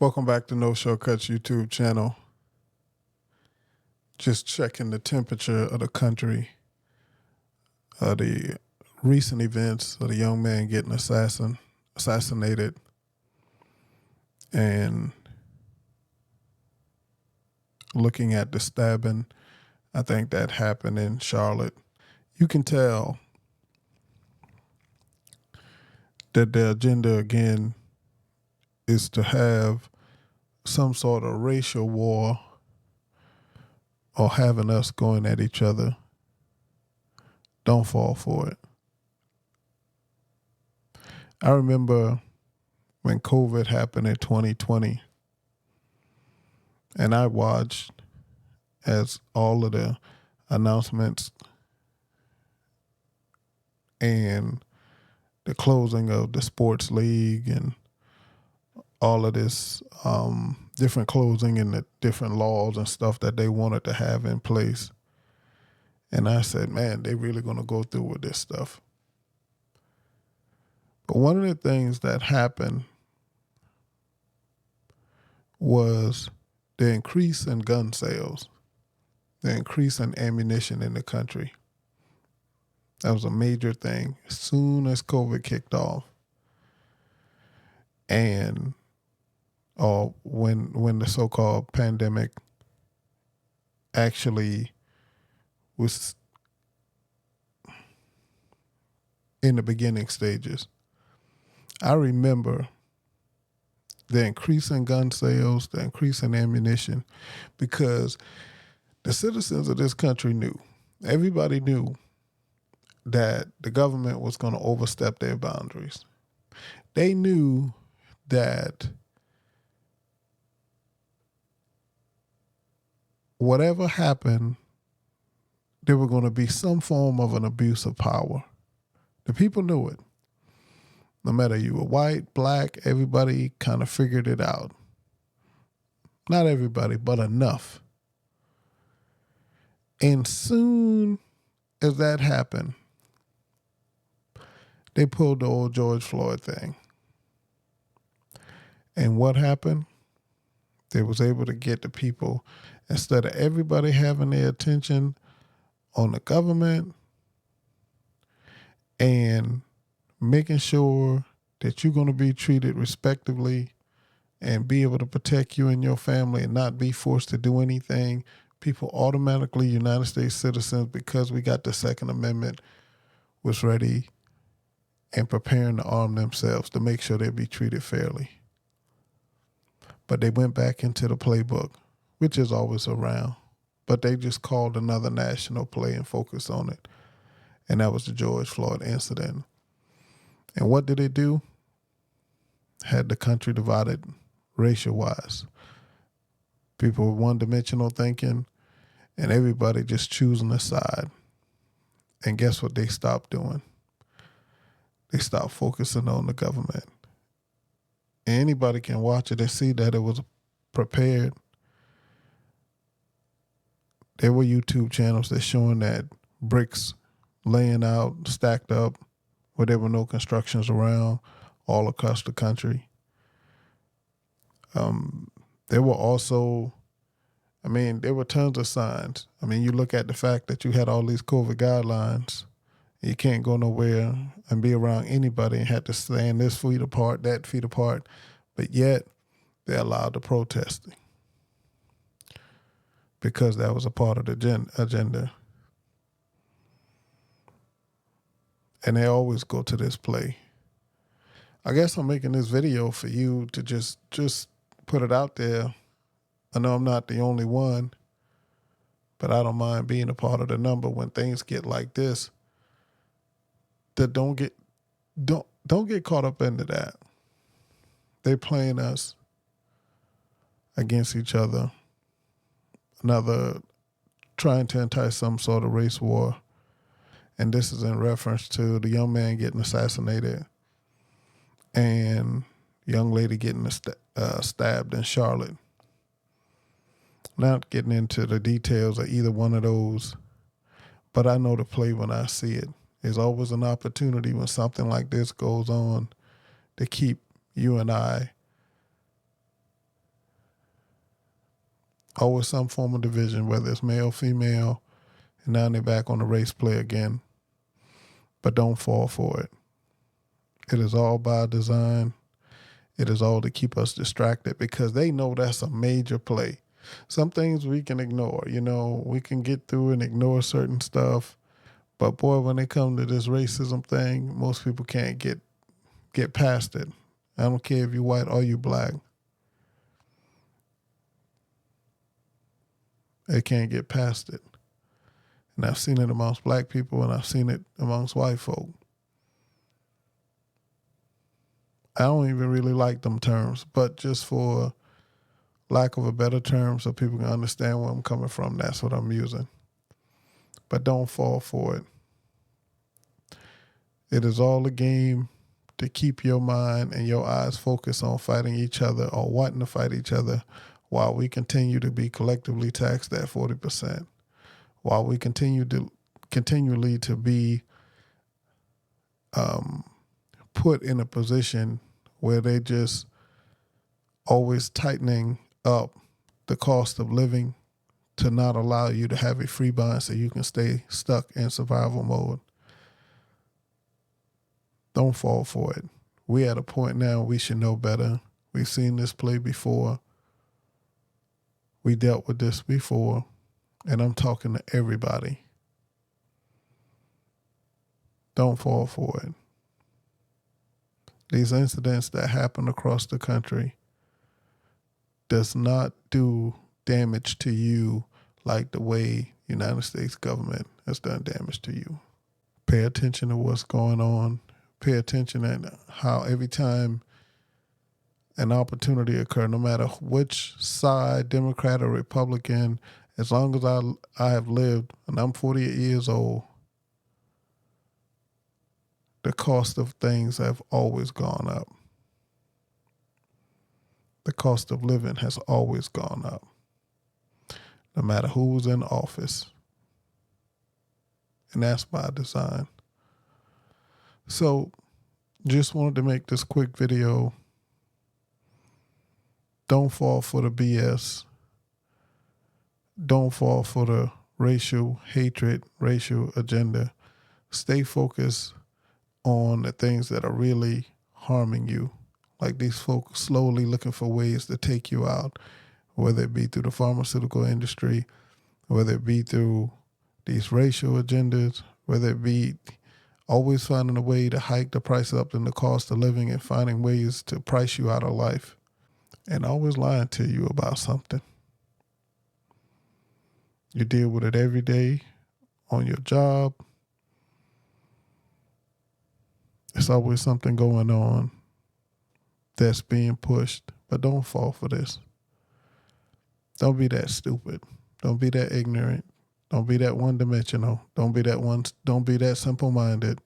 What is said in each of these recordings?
Welcome back to No Shortcuts YouTube channel. Just checking the temperature of the country, the recent events of the young man getting assassinated, and looking at the stabbing. I think that happened in Charlotte. You can tell that the agenda again is to have some sort of racial war or having us going at each other. Don't fall for it. I remember when COVID happened in 2020, and I watched as all of the announcements and the closing of the sports league and all of this different closing and the different laws and stuff that they wanted to have in place. And I said, man, they really going to go through with this stuff. But one of the things that happened was the increase in gun sales, the increase in ammunition in the country. That was a major thing as soon as COVID kicked off. And when the so-called pandemic actually was in the beginning stages. I remember the increase in gun sales, the increase in ammunition, because the citizens of this country knew, everybody knew that the government was going to overstep their boundaries. They knew that whatever happened, there were going to be some form of an abuse of power. The people knew it. No matter you were white, black, everybody kind of figured it out. Not everybody, but enough. And soon as that happened, they pulled the old George Floyd thing. And what happened? They was able to get the people, instead of everybody having their attention on the government and making sure that you're going to be treated respectively and be able to protect you and your family and not be forced to do anything, people automatically, United States citizens, because we got the Second Amendment, was ready and preparing to arm themselves to make sure they'd be treated fairly. But they went back into the playbook, which is always around, but they just called another national play and focused on it. And that was the George Floyd incident. And what did it do? Had the country divided racial-wise. People were one-dimensional thinking and everybody just choosing a side. And guess what they stopped doing? They stopped focusing on the government. Anybody can watch it and see that it was prepared. There were YouTube channels that showing that bricks laying out, stacked up, where there were no constructions around, all across the country. There were also, there were tons of signs. You look at the fact that you had all these COVID guidelines. You can't go nowhere and be around anybody and had to stand this feet apart, that feet apart. But yet, they allowed the protesting because that was a part of the agenda. And they always go to this play. I guess I'm making this video for you to just put it out there. I know I'm not the only one, but I don't mind being a part of the number when things get like this. That don't get caught up into that. They playing us against each other. Another trying to entice some sort of race war. And this is in reference to the young man getting assassinated and young lady getting stabbed in Charlotte. Not getting into the details of either one of those, but I know the play when I see it. There's always an opportunity when something like this goes on to keep you and I Always some form of division, whether it's male, female, and now they're back on the race play again. But don't fall for it. It is all by design. It is all to keep us distracted because they know that's a major play. Some things we can ignore, we can get through and ignore certain stuff. But boy, when it comes to this racism thing, most people can't get past it. I don't care if you're white or you black. They can't get past it. And I've seen it amongst black people and I've seen it amongst white folk. I don't even really like them terms, but just for lack of a better term so people can understand where I'm coming from, that's what I'm using. But don't fall for it. It is all a game to keep your mind and your eyes focused on fighting each other or wanting to fight each other while we continue to be collectively taxed at 40%, while we continually to be put in a position where they just always tightening up the cost of living to not allow you to have a free bind so you can stay stuck in survival mode. Don't fall for it. We're at a point now we should know better. We've seen this play before. We dealt with this before. And I'm talking to everybody. Don't fall for it. These incidents that happen across the country does not do damage to you like the way United States government has done damage to you. Pay attention to what's going on. Pay attention at how every time an opportunity occurs, no matter which side, Democrat or Republican, as long as I have lived, and I'm 48 years old, the cost of things have always gone up. The cost of living has always gone up, no matter who was in office. And that's by design. So, just wanted to make this quick video. Don't fall for the BS. Don't fall for the racial hatred, racial agenda. Stay focused on the things that are really harming you. Like these folks slowly looking for ways to take you out, whether it be through the pharmaceutical industry, whether it be through these racial agendas, whether it be always finding a way to hike the price up and the cost of living and finding ways to price you out of life and always lying to you about something. You deal with it every day on your job. There's always something going on that's being pushed, but don't fall for this. Don't be that stupid. Don't be that ignorant. Don't be that one-dimensional. Don't be that simple-minded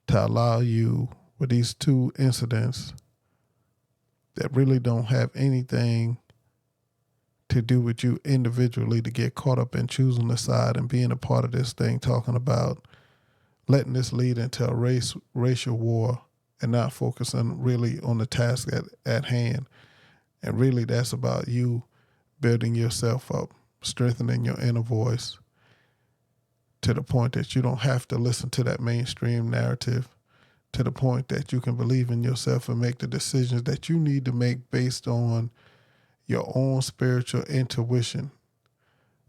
to allow you with these two incidents that really don't have anything to do with you individually to get caught up in choosing a side and being a part of this thing, talking about letting this lead into a racial war and not focusing really on the task at hand. And really that's about you building yourself up, strengthening your inner voice to the point that you don't have to listen to that mainstream narrative, to the point that you can believe in yourself and make the decisions that you need to make based on your own spiritual intuition,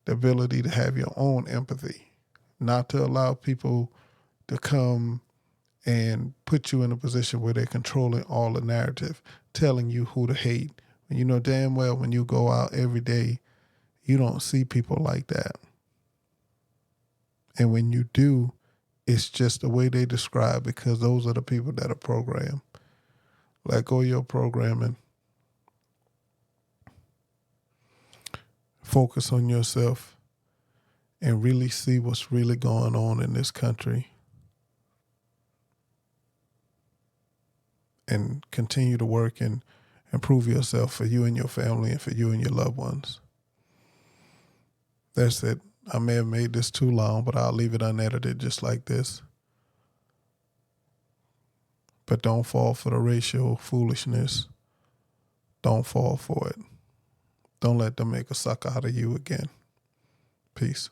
the ability to have your own empathy, not to allow people to come and put you in a position where they're controlling all the narrative, telling you who to hate. And you know damn well when you go out every day, you don't see people like that. And when you do, it's just the way they describe, because those are the people that are programmed. Let go of your programming. Focus on yourself and really see what's really going on in this country. And continue to work and improve yourself for you and your family and for you and your loved ones. That's it. I may have made this too long, but I'll leave it unedited just like this. But don't fall for the racial foolishness. Don't fall for it. Don't let them make a sucker out of you again. Peace.